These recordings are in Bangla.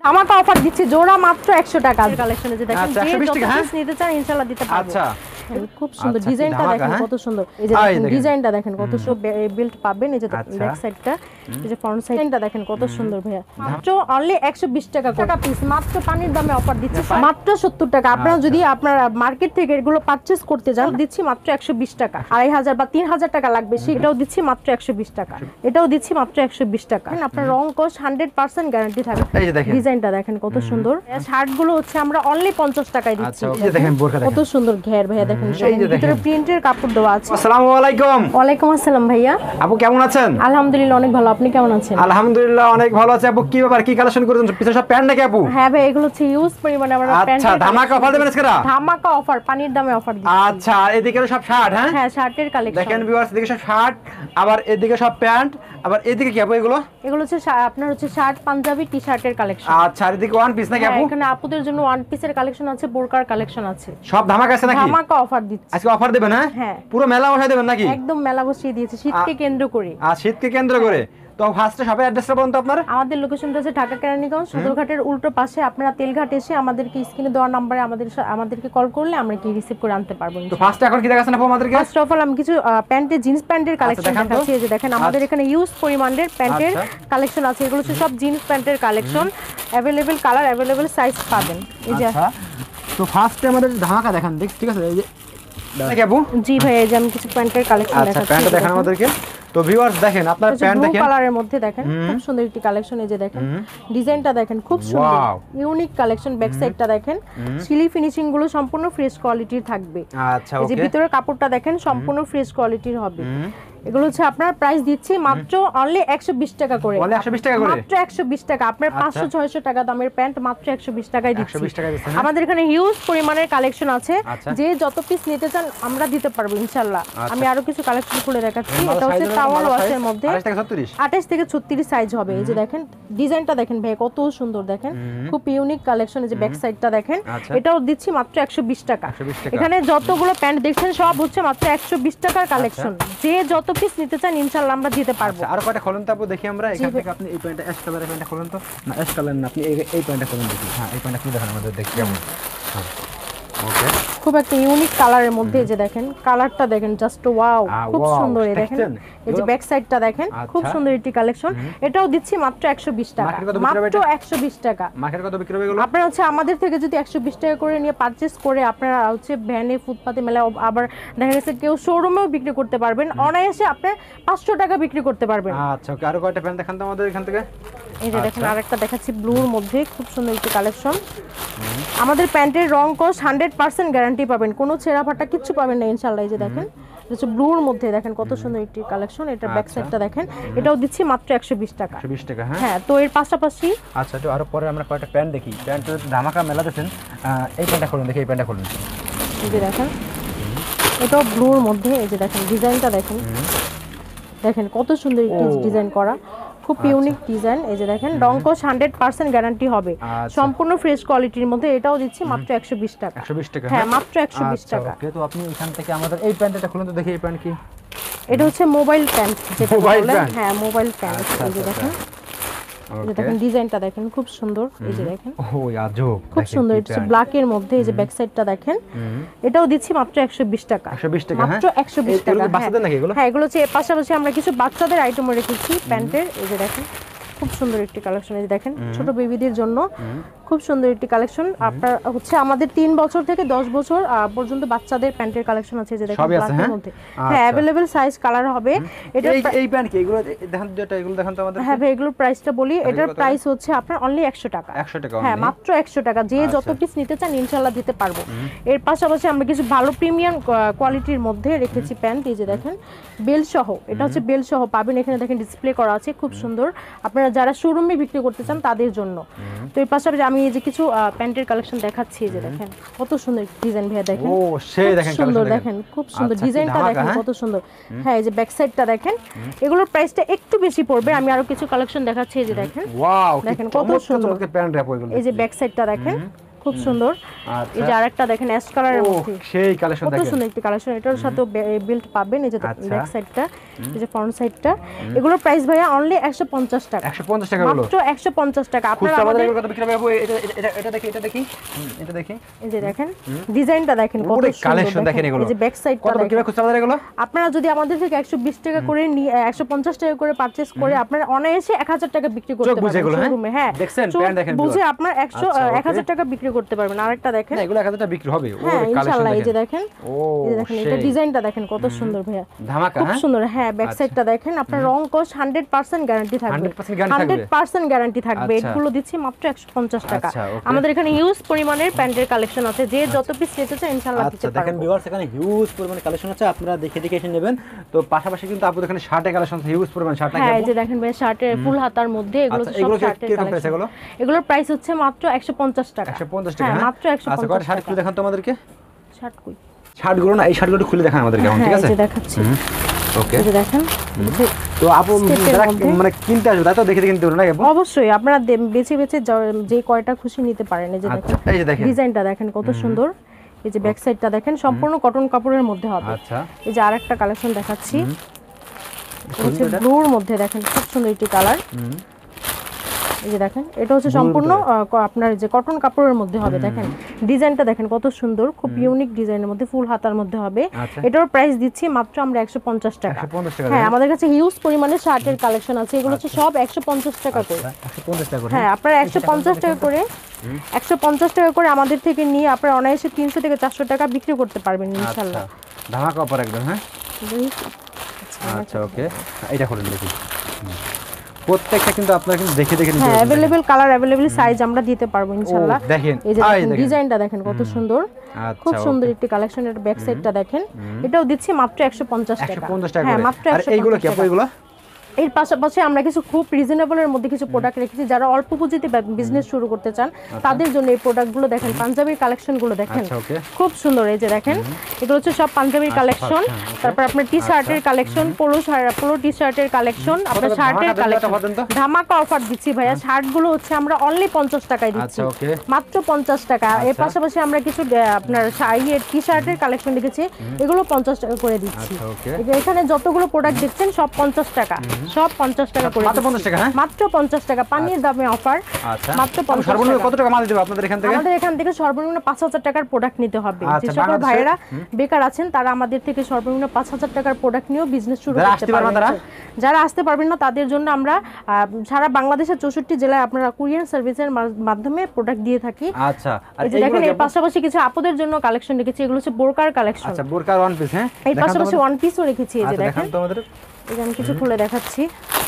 আমাকে অফার দিচ্ছি জোড়া মাত্র 100 টাকা কালেকশনে যে দেখেন যে যত পিস নিতে চান ইনশাআল্লাহ দিতে পারবো। আচ্ছা খুব সুন্দর ডিজাইনটা দেখেন কত সুন্দর এই যে ডিজাইনটা দেখেন কত সুন্দর বেল্ট পাবেন এই যে ব্যাক সাইডটা এই যে ফ্রন্ট সাইডটা দেখেন কত সুন্দর ভাইয়া মাত্র অনলি 120 টাকা পিস মাত্র পানির দামে অফার দিচ্ছি মাত্র 70 টাকা আপনারা যদি আপনারা মার্কেট থেকে এগুলো পারচেজ করতে যান দিচ্ছি মাত্র 120 টাকা 2500 বা 3000 টাকা লাগবে সেটাও দিচ্ছি মাত্র 120 টাকা এটাও দিচ্ছি মাত্র 120 টাকা আপনার রং কোশ 100% গ্যারান্টি থাকবে এই যে দেখেন ডিজাইনটা দেখেন কত সুন্দর শার্ট গুলো হচ্ছে আমরা অনলি 50 টাকায় দিচ্ছি এই যে দেখেন বোরকা দেখেন কত সুন্দর ঘের ভাইয়া দেখেন ভিতরে প্রিন্টের কাপড় দেওয়া আছে আসসালামু আলাইকুম ওয়ালাইকুম আসসালাম ভাইয়া আপু কেমন আছেন আলহামদুলিল্লাহ অনেক ভালো আপনি কেমন আছেন আলহামদুলিল্লাহ অনেক ভালো আছি আপু কি ব্যাপার কি কালেকশন করেছেন পিছনে সব প্যান্ট নাকি আপু হ্যাঁ ভাই এগুলো হচ্ছে ইউজ পরিমাণে আমরা প্যান্ট আচ্ছা ধামাকা অফার দেবেন আজকে ধামাকা অফার পানির দামে অফার দিচ্ছি আচ্ছা এদিকে সব শার্ট হ্যাঁ হ্যাঁ শার্টের কালেকশন দেখেন ভিউয়ার্স এদিকে সব শার্ট আবার এদিকে সব প্যান্ট আবার এদিকে কি আপু এগুলো হচ্ছে আপনার হচ্ছে শার্ট পাঞ্জাবি টি-শার্টের কালেকশন আচ্ছা আর এদিকে ওয়ান পিস নাকি আপু এখানে আপুদের জন্য ওয়ান পিসের কালেকশন আছে বোরকার কালেকশন আছে সব ধামাকা আছে নাকি ধামাকা অফার দিচ্ছি আজকে অফার দেবেন হ্যাঁ পুরো মেলা বসাই দেবেন নাকি একদম মেলা বসিয়ে দিয়েছি শীতকে কেন্দ্র করে শীতকে কেন্দ্র করে তো ফার্স্টে শপের অ্যাড্রেসটা বলুন তো আপনার আমাদের লোকেশনটা হচ্ছে ঢাকা কেরানীগঞ্জ সদরঘাটের উল্টো পাশে আপনারা তেলঘাট এসে আমাদেরকে স্ক্রিনে দেওয়া নম্বরে আমাদেরকে কল করলে আমরা কি রিসিভ করে আনতে পারবো তো ফার্স্টে এখন কি দেখাচ্ছেন আপু আমাদেরকে ফার্স্ট অফ অল আমি কিছু প্যান্টের জিন্স প্যান্টের কালেকশন দেখাচ্ছি এই যে দেখেন আমাদের এখানে ইউজ পরিমাণের প্যান্টের কালেকশন আছে এগুলো হচ্ছে সব জিন্স প্যান্টের collection available colour available size পাবেন এই যে তো ফার্স্টে আমাদের ধামাকা দেখান ঠিক আছে এই যে নাকি আপু জি ভাই এই যে আমি কিছু প্যান্টের কালেকশন দেখাচ্ছি আচ্ছা প্যান্ট দেখান আমাদেরকে তো ভিউয়ার্স দেখেন আপনার প্যান্ট দেখেন কালারের মধ্যে দেখেন খুব সুন্দর একটি কালেকশন এই যে দেখেন ডিজাইনটা দেখেন খুব সুন্দর ইউনিক কালেকশন ব্যাক সাইডটা দেখেন সিলি ফিনিশিং গুলো সম্পূর্ণ ফ্রেশ কোয়ালিটির থাকবে আচ্ছা এই যে ভিতরের কাপড়টা দেখেন সম্পূর্ণ ফ্রেশ কোয়ালিটির হবে এগুলো হচ্ছে আপনার প্রাইস দিচ্ছি মাত্র অনলি 120 টাকা করে অনলি 120 টাকা করে মাত্র 120 টাকা আপনার 500 600 টাকা দামের প্যান্ট মাত্র 120 টাকায় দিচ্ছি 120 টাকা দিচ্ছেন আমাদের এখানে হিউজ পরিমাণের কালেকশন আছে যে যত পিস নিতে চান আমরা দিতে পারবো ইনশাআল্লাহ আমি আরো কিছু কালেকশন খুলে দেখাচ্ছি এটা হচ্ছে টাওয়াল ওয়াশের মধ্যে 28 থেকে 36 সাইজ হবে এই যে দেখেন ডিজাইনটা দেখেন ভাই কত সুন্দর দেখেন খুব ইউনিক কালেকশন এই যে ব্যাক সাইডটা দেখেন এটাও দিচ্ছি মাত্র 120 টাকা এখানে যতগুলো প্যান্ট দেখছেন সব হচ্ছে মাত্র 120 টাকার কালেকশন যে যত পিস নিতে চান ইনশাআল্লাহ আমরা দিতে পারবো আর কয়টা খোলেন তো আপু দেখি আমরা এখান থেকে আপনি এই প্যান্টটা অ্যাশ কালারের প্যান্টটা খোলেন তো না অ্যাশ কালার না আপনি এই প্যান্টটা খোলেন দেখি হ্যাঁ এই প্যান্টটা খুলে দেখান আমাদের দেখি কেমন হ্যাঁ ওকে খুব একটা ইউনিক কালারের মধ্যে যে দেখেন কালারটা দেখেন জাস্ট ওয়াও খুব সুন্দর এই দেখেন এই যে ব্যাক সাইডটা দেখেন খুব সুন্দর একটি কালেকশন এটাও দিচ্ছি মাত্র 120 টাকা মাত্র 120 টাকা মার্কেট কত বিক্রি হবে এগুলো আপনারা হচ্ছে আমাদের থেকে যদি 120 টাকা করে নিয়ে পারচেজ করে আপনারা হচ্ছে ভ্যানে ফুটপাতে মেলা আবার দেখা গেছে কেউ শোরুমেও বিক্রি করতে পারবেন অনায়াসে আপনি 500 টাকা বিক্রি করতে পারবেন আচ্ছা ওকে আর কয়টা প্যান্ট দেখান তো আমাদের এখান থেকে এই যে দেখেন আরেকটা দেখাচ্ছি ব্লুর মধ্যে খুব সুন্দর একটি কালেকশন আমাদের প্যান্টের রং কোশ 100% গ্যারান্টি পাবেন কোনো ছেঁড়া ফাটা কিছু পাবেন না ইনশাআল্লাহ এই যে দেখেন এটা ব্লুর মধ্যে দেখেন কত সুন্দর একটি কালেকশন এটা ব্যাক সাইডটা দেখেন এটাও দিচ্ছি মাত্র 120 টাকা 120 টাকা হ্যাঁ তো এর পাশাপাশি আচ্ছা তো আর পরে আমরা কয়টা প্যান্ট দেখি প্যান্ট ধামাকা মেলা দেখেন এই প্যান্টটা খুলুন দেখি এই প্যান্টটা খুলুন এই যে দেখেন এটাও ব্লুর মধ্যে এই যে দেখেন ডিজাইনটা দেখেন দেখেন কত সুন্দর একটি ডিজাইন করা খুব ইউনিক ডিজাইন এই যে দেখেন রং কোশ 100% গ্যারান্টি হবে সম্পূর্ণ ফ্রেশ কোয়ালিটির মধ্যে এটাও দিচ্ছি মাত্র 120 টাকা 120 টাকা হ্যাঁ মাত্র 120 টাকা ওকে তো আপনি এখান থেকে আমাদের এই প্যান্টটা খুলুন তো দেখি এই প্যান্ট কি এটা হচ্ছে মোবাইল প্যান্ট যেটা বলে হ্যাঁ মোবাইল প্যান্ট এই যে দেখেন দেখেন ডিজাইনটা দেখেন খুব সুন্দর এই যে দেখেন ও আজব খুব সুন্দর এটা ব্ল্যাক এর মধ্যে এই যে ব্যাক সাইডটা দেখেন এটাও দিচ্ছি মাত্র 120 টাকা 120 টাকা মাত্র 120 টাকা বাচ্চাদের নাকি এগুলো হ্যাঁ এগুলো হচ্ছে পাশাপাশি আমরা কিছু বাচ্চাদের আইটেমও রেখেছি প্যান্টের এই যে দেখেন খুব সুন্দর একটি কালেকশন এই দেখেন ছোট বেবিদের জন্য খুব সুন্দর একটি কালেকশন আপনার হচ্ছে আমাদের 3 বছর থেকে 10 বছর পর্যন্ত বাচ্চাদের প্যান্টের কালেকশন আছে যে দেখেন ব্ল্যাকের মধ্যে হ্যাঁ अवेलेबल সাইজ কালার হবে এটা এই প্যান্ট কি এগুলো দেখেন যেটা এগুলো দেখান তো আমাদের হ্যাঁ ভাই এগুলোর প্রাইসটা বলি এটার প্রাইস হচ্ছে আপনার অনলি 100 টাকা 100 টাকা হ্যাঁ মাত্র 100 টাকা যে যত পিস নিতে চান ইনশাআল্লাহ দিতে পারবো এর পাশাপাশি আমরা কিছু ভালো প্রিমিয়াম কোয়ালিটির মধ্যে রেখেছি প্যান্ট এই যে দেখেন বেল সহ এটা হচ্ছে বেল সহ পাবেন এখানে দেখেন ডিসপ্লে করা আছে খুব সুন্দর আপনারা যারা শোরুমে বিক্রি করতে চান তাদের জন্য তো এর পাশাপাশি আমি এই যে কিছু প্যান্টের কালেকশন দেখাচ্ছি যে দেখেন কত সুন্দর ডিজাইন ভাইয়া দেখেন ও সেই দেখেন সুন্দর দেখেন খুব সুন্দর ডিজাইনটা দেখেন কত সুন্দর হ্যাঁ এই যে ব্যাক সাইডটা দেখেন এগুলোর প্রাইসটা একটু বেশি পড়বে আমি আরো কিছু কালেকশন দেখাচ্ছি এই যে দেখেন ওয়াও দেখেন কত সুন্দর প্যান্ট র‍্যাপ এগুলো এই যে ব্যাক সাইডটা দেখেন খুব সুন্দর। এই যে আরেকটা দেখেন অ্যাশ কালারের মধ্যে, সেই কালেকশন দেখেন, কত সুন্দর একটি কালেকশন। এটার সাথে বেল্ট পাবেন, এই যে ব্যাক সাইডটা, এই যে ফ্রন্ট সাইডটা। এগুলোর প্রাইস ভাইয়া অনলি 150 টাকা। 150 টাকা হলো, মাত্র 150 টাকা। আপনারা আমাদের কত বিক্রি হবে? এটা দেখি, এটা দেখি, এটা দেখি। এই যে দেখেন ডিজাইনটা দেখেন কত সুন্দর, কালেকশন দেখেন এগুলো। এই যে ব্যাক সাইডটা কত বিক্রি হবে খুচরা বাজারে এগুলো? আপনারা যদি আমাদের থেকে 120 টাকা করে 150 টাকা করে পারচেজ করে আপনারা অনায়াসে 1000 টাকা বিক্রি করতে পারবেন শোরুমে। হ্যাঁ দেখছেন, প্যান্ট দেখেন বুঝে আপনারা 1000 টাকা বিক্রি করতে পারবেন। আরেকটা দেখেন, না এগুলো 1000 টাকা বিক্রি হবে। হ্যাঁ ইনশাআল্লাহ। এই যে দেখেন, এই যে দেখেন এটা ডিজাইনটা দেখেন কত সুন্দর ভাইয়া, ধামাকা। খুব সুন্দর। হ্যাঁ ব্যাক সাইডটা দেখেন, আপনার রং কোশ 100% গ্যারান্টি থাকবে, 100% গ্যারান্টি থাকবে। এগুলো দিচ্ছি মাত্র 150 টাকা। আমাদের এখানে হিউজ পরিমাণের প্যান্টের কালেকশন আছে, যে যত পিস নিতে চায় ইনশাআল্লাহ দিতে পারবো। দেখেন ভিউয়ার্স, এখানে হিউজ পরিমাণে কালেকশন আছে, আপনারা দেখে দেখে এসে নেবেন। তো পাশাপাশি কিন্তু আপনাদের এখানে শার্টের কালেকশন আছে, হিউজ পরিমাণে শার্ট নাকি? হ্যাঁ এই যে দেখেন ভাই শার্টের ফুল হাতার মধ্যে, এগুলো সব শার্টের কালেকশন। এগুলোর প্রাইস হচ্ছে মাত্র 150 টাকা। 150 টাকা, হ্যাঁ মাত্র 150 টাকা। আচ্ছা শার্ট খুলে দেখান তো আমাদেরকে। শার্ট কই? শার্টগুলো না, এই শার্টগুলো খুলে দেখান আমাদেরকে, কেমন? ঠিক আছে, এই যে দেখাচ্ছি। ওকে, এই যে দেখেন। তো আপু যারা মানে কিনতে আসবে তাই তো দেখে দেখে কিনতে হবে না আপু? অবশ্যই আপনারা বেছে বেছে যে কয়টা খুশি নিতে পারেন। এই যে দেখেন, এই যে দেখেন ডিজাইনটা দেখেন কত সুন্দর। এই যে ব্যাক সাইডটা দেখেন, সম্পূর্ণ কটন কাপড়ের মধ্যে হবে। আচ্ছা, এই যে আরেকটা কালেকশন দেখাচ্ছি, হচ্ছে ব্লুর মধ্যে দেখেন খুব সুন্দর একটি কালার। এই যে দেখেন এটা হচ্ছে সম্পূর্ণ আপনার যে কটন কাপড়ের মধ্যে হবে। দেখেন ডিজাইনটা দেখেন কত সুন্দর, খুব ইউনিক ডিজাইনের মধ্যে ফুল হাতার মধ্যে হবে। এটার প্রাইস দিচ্ছি মাত্র আমরা 150 টাকা। হ্যাঁ আমাদের কাছে হিউজ পরিমাণে শার্টের কালেকশন আছে, এগুলো হচ্ছে সব 150 টাকা করে। 150 টাকা করে। হ্যাঁ আপনারা 150 টাকা করে, 150 টাকা করে আমাদের থেকে নিয়ে আপনারা অনায়াসে 300 থেকে 400 টাকা বিক্রি করতে পারবেন ইনশাআল্লাহ। ধামাকা অফার একদম। হ্যাঁ আচ্ছা ওকে, এটা খুলে দেখি। প্রত্যেকটা কিন্তু আপনারা কিন্তু দেখে দেখে নিতে পারবেন। হ্যাঁ अवेलेबल কালার अवेलेबल সাইজ আমরা দিতে পারবো ইনশাআল্লাহ। দেখেন এই যে ডিজাইনটা দেখেন কত সুন্দর, খুব সুন্দর একটি কালেকশনের ব্যাক সাইডটা দেখেন। এটাও দিচ্ছি মাত্র 150 টাকা। 150 টাকা। হ্যাঁ মাত্র 150 টাকা। আর এইগুলো কি আপু? এগুলো এর পাশাপাশি আমরা কিছু খুব রিজনেবলের মধ্যে কিছু প্রোডাক্ট রেখেছি, যারা অল্প পুঁজিতে বিজনেস শুরু করতে চান তাদের জন্য এই প্রোডাক্টগুলো দেখেন। পাঞ্জাবির কালেকশনগুলো দেখেন খুব সুন্দর। এই যে দেখেন এগুলো হচ্ছে সব পাঞ্জাবির কালেকশন। তারপর আপনার টি শার্টের কালেকশন, পোলো টি শার্টের কালেকশন, আপনার শার্টের কালেকশন। ধামাকা অফার দিচ্ছি ভাইয়া, শার্টগুলো হচ্ছে আমরা অনলি 50 টাকায় দিচ্ছি, মাত্র 50 টাকা। এর পাশাপাশি আমরা কিছু আপনার টি শার্টের কালেকশন রেখেছি, এগুলো 50 টাকা করে দিচ্ছি। এখানে যতগুলো প্রোডাক্ট দেখছেন সব 50 টাকা, সব 50 টাকা করে, মাত্র 50 টাকা। হ্যাঁ মাত্র 50 টাকা, পানির দামে অফার। মাত্র 50 টাকা। সর্বনিম্ন কত টাকা মাল দিতে হবে আপনাদের এখান থেকে? আমাদের এখান থেকে সর্বনিম্ন 5000 টাকার প্রোডাক্ট নিতে হবে। যে সকল ভাইয়েরা বেকার আছেন তারা আমাদের থেকে সর্বনিম্ন 5000 টাকার প্রোডাক্ট নিয়েও বিজনেস শুরু করতে পারবেন। যারা আসতে পারবেন না তাদের জন্য আমরা সারা বাংলাদেশের 64 জেলায় আপনারা কুরিয়ার সার্ভিসের মাধ্যমে প্রোডাক্ট দিয়ে থাকি। আচ্ছা, আর এই দেখেন এর পাশাপাশি কিছু আপুদের জন্য কালেকশন রেখেছি, এগুলো হচ্ছে বোরকার কালেকশন। আচ্ছা বোরকার ওয়ান পিস। হ্যাঁ এর পাশাপাশি ওয়ান পিসও রেখেছি। এই যে দেখেন তোমাদের এই যে আমি কিছু খুলে দেখাচ্ছি,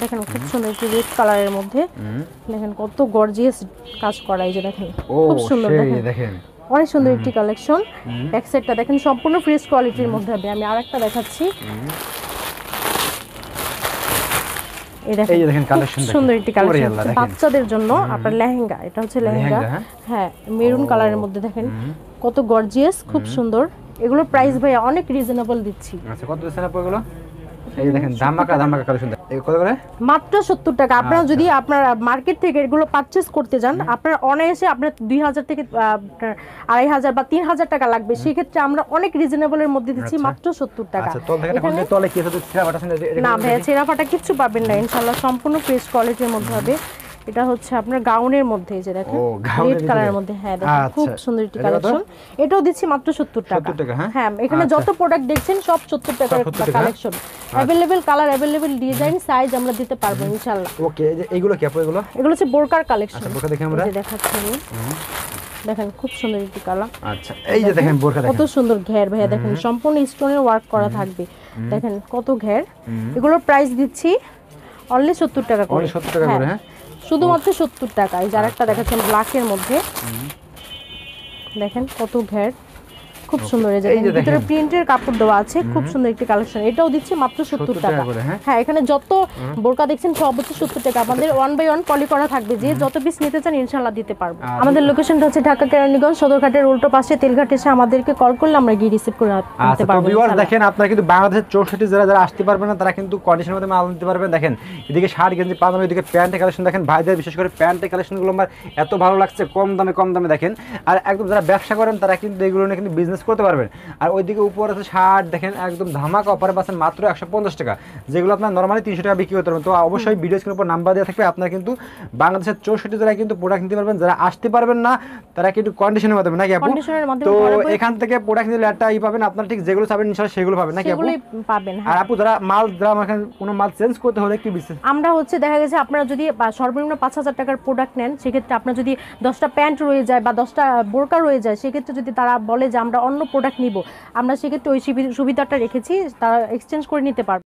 দেখেন খুব সুন্দর একটি রেড কালারের মধ্যে, দেখেন কত গর্জিয়াস কাজ করা। এই যে দেখেন খুব সুন্দর, দেখেন অনেক সুন্দর একটি কালেকশন। ব্যাক সাইডটা দেখেন সম্পূর্ণ ফ্রেশ কোয়ালিটির মধ্যে হবে। আমি আরেকটা দেখাচ্ছি, এই দেখেন কালেকশন, সুন্দর একটি কালেকশন বাচ্চাদের জন্য। আপনার লেহেঙ্গা, এটা হচ্ছে লেহেঙ্গা। হ্যাঁ মেরুন কালারের মধ্যে দেখেন কত গর্জিয়াস, খুব সুন্দর। এগুলোর প্রাইস ভাই অনেক রিজনেবল দিচ্ছি। আচ্ছা কত দিচ্ছেন আপু এগুলো? এই দেখেন ধামাকা ধামাকা কালেকশন। এই কত করে? মাত্র 70 টাকা। আপনারা যদি আপনারা মার্কেট থেকে এগুলো পারচেজ করতে যান, আপনারা অনায়াসে আপনার 2000 থেকে 2500 বা 3000 টাকা লাগবে। সেই ক্ষেত্রে আমরা অনেক রিজনেবলের মধ্যে দিচ্ছি মাত্র 70 টাকা। আচ্ছা তল থেকে দেখেন তলে কি আছে? ছেঁড়া ফাটা না ভাই, ছেঁড়া ফাটা কিচ্ছু পাবেন না ইনশাআল্লাহ, সম্পূর্ণ ফ্রেশ কোয়ালিটির মধ্যে হবে। এটা হচ্ছে আপনার গাউনের মধ্যে, এই যে দেখেন রেড কালারের মধ্যে। হ্যাঁ দেখেন খুব সুন্দর একটি কালেকশন। এটাও দিচ্ছি মাত্র 70 টাকা। হ্যাঁ এখানে যত প্রোডাক্ট দেখছেন সব 70 টাকার collection. Available colour, available design, size আমরা দিতে পারবো ইনশাআল্লাহ। ওকে, এইগুলো কি আপু? এগুলো হচ্ছে বোরকার কালেকশন। আচ্ছা বোরকা দেখি আমরা, দেখাচ্ছি আমি। দেখেন খুব সুন্দর একটি কালার। আচ্ছা এই যে দেখেন বোরকা দেখেন কত সুন্দর ঘের ভাইয়া, দেখেন সম্পূর্ণ স্টোনের ওয়ার্ক করা থাকবে। দেখেন কত ঘের। এগুলোর প্রাইস দিচ্ছি অনলি 70 টাকা করে। 70 টাকা করে। হ্যাঁ শুধুমাত্র 70 টাকা। এই যে আরেকটা দেখাচ্ছেন ব্ল্যাকের মধ্যে, দেখেন কত ঘের, খুব সুন্দর, এই যে ভিতরে প্রিন্টের কাপড় দেওয়া আছে, খুব সুন্দর একটি কালেকশন। এটাও দিচ্ছি মাত্র 70 টাকা। হ্যাঁ, এখানে যত বোরকা দেখছেন সব হচ্ছে 70 টাকা। আমাদের 1 বাই 1 পলি করা থাকবে, যে যত পিস নিতে চান ইনশাআল্লাহ দিতে পারবো। আমাদের লোকেশনটা হচ্ছে ঢাকা কেরানীগঞ্জ সদরঘাটের উল্টো পাশে তেলঘাট। এসে আমাদেরকে কল করলে আমরা গিয়ে রিসিভ করে নিতে পারবো। তো ভিউয়ার্স দেখেন, আপনারা কিন্তু বাংলাদেশের 64 জেলা যারা আসতে পারবেন না তারা কিন্তু কন্ডিশনের মধ্যে মাল নিতে পারবেন। দেখেন এদিকে শার্ট গেঞ্জি পাজামা, এদিকে প্যান্টের কালেকশন দেখেন ভাইদের, বিশেষ করে প্যান্টের কালেকশনগুলো আমার এত ভালো লাগছে, কম দামে দেখেন। আর একদম যারা ব্যবসা করেন তারা কিন্তু এগুলো নিয়ে কিন্তু বিজনেস করতে পারবেন। আর ওইদিকে উপরে আছে শার্ট দেখেন একদম ধামাকা অফারে পাচ্ছেন মাত্র 150 টাকা, যেগুলো আপনার নরমালি 300 টাকা বিক্রি করতে পারবেন। তো অবশ্যই ভিডিও স্ক্রিনের উপর নাম্বার দেওয়া থাকবে, আপনারা কিন্তু বাংলাদেশের 64 জেলায় কিন্তু প্রোডাক্ট নিতে পারবেন। যারা আসতে পারবেন না তারা কিন্তু কন্ডিশনের মাধ্যমে নাকি আপু? তো এখান থেকে প্রোডাক্ট নিলে একটা পাবেন, আপনারা ঠিক যেগুলো চাবেন ইনশাআল্লাহ সেগুলো পাবেন নাকি আপু? পাবেন। আর আপু যারা কোনো মাল চেঞ্জ করতে হলে কি বিশেষ? আমরা হচ্ছে দেখা গেছে আপনারা যদি সর্বনিম্ন 5000 টাকার প্রোডাক্ট নেন, সেক্ষেত্রে আপনার যদি 10টা প্যান্ট রয়ে যায় বা 10টা বোরকা রয়ে যায়, সেক্ষেত্রে যদি তারা বলে যে আমরা অন্য প্রোডাক্ট নিব, আমরা সেক্ষেত্রে ওই সুবিধাটা রেখেছি, তারা এক্সচেঞ্জ করে নিতে পারবে।